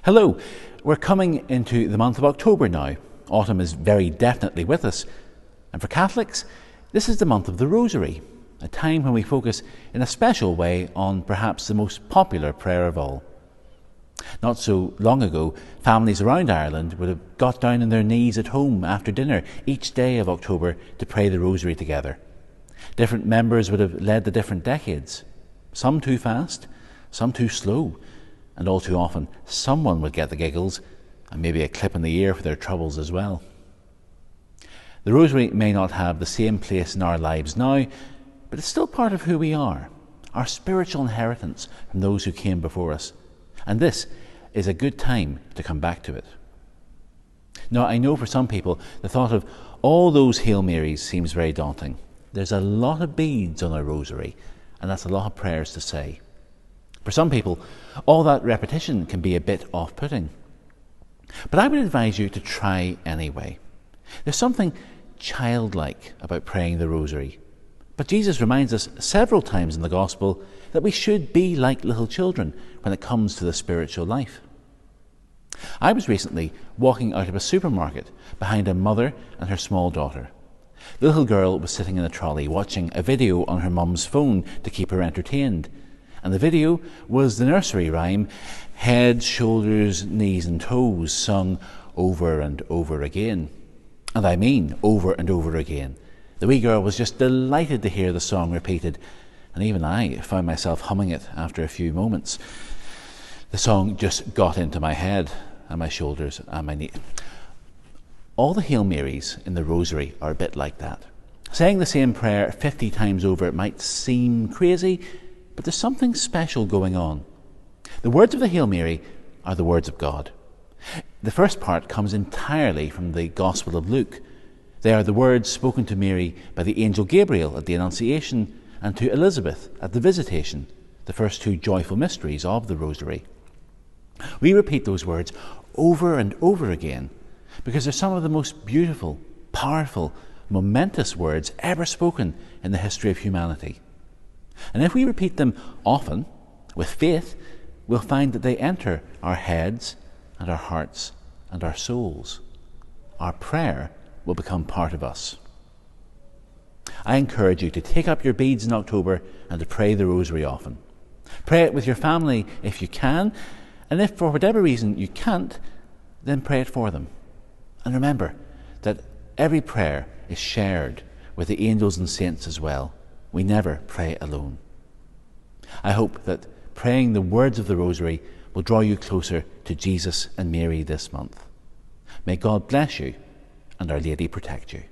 Hello, we're coming into the month of October now. Autumn is very definitely with us. And for Catholics, this is the month of the Rosary, a time when we focus in a special way on perhaps the most popular prayer of all. Not so long ago, families around Ireland would have got down on their knees at home after dinner each day of October to pray the Rosary together. Different members would have led the different decades, some too fast, some too slow, and all too often someone would get the giggles and maybe a clip in the ear for their troubles as well. The Rosary may not have the same place in our lives now, but it's still part of who we are, our spiritual inheritance from those who came before us. And this is a good time to come back to it. Now, I know for some people the thought of all those Hail Marys seems very daunting. There's a lot of beads on a rosary, and that's a lot of prayers to say. For some people, all that repetition can be a bit off-putting. But I would advise you to try anyway. There's something childlike about praying the Rosary. But Jesus reminds us several times in the Gospel that we should be like little children when it comes to the spiritual life. I was recently walking out of a supermarket behind a mother and her small daughter. The little girl was sitting in a trolley watching a video on her mum's phone to keep her entertained. And the video was the nursery rhyme, Head, Shoulders, Knees and Toes, sung over and over again. And I mean over and over again. The wee girl was just delighted to hear the song repeated, and even I found myself humming it after a few moments. The song just got into my head and my shoulders and my knees. All the Hail Marys in the Rosary are a bit like that. Saying the same prayer 50 times over might seem crazy, but there's something special going on. The words of the Hail Mary are the words of God. The first part comes entirely from the Gospel of Luke. They are the words spoken to Mary by the angel Gabriel at the Annunciation and to Elizabeth at the Visitation, the first two joyful mysteries of the Rosary. We repeat those words over and over again because they're some of the most beautiful, powerful, momentous words ever spoken in the history of humanity. And if we repeat them often, with faith, we'll find that they enter our heads and our hearts and our souls. Our prayer will become part of us. I encourage you to take up your beads in October and to pray the Rosary often. Pray it with your family if you can, and if for whatever reason you can't, then pray it for them. And remember that every prayer is shared with the angels and saints as well. We never pray alone. I hope that praying the words of the Rosary will draw you closer to Jesus and Mary this month. May God bless you and Our Lady protect you.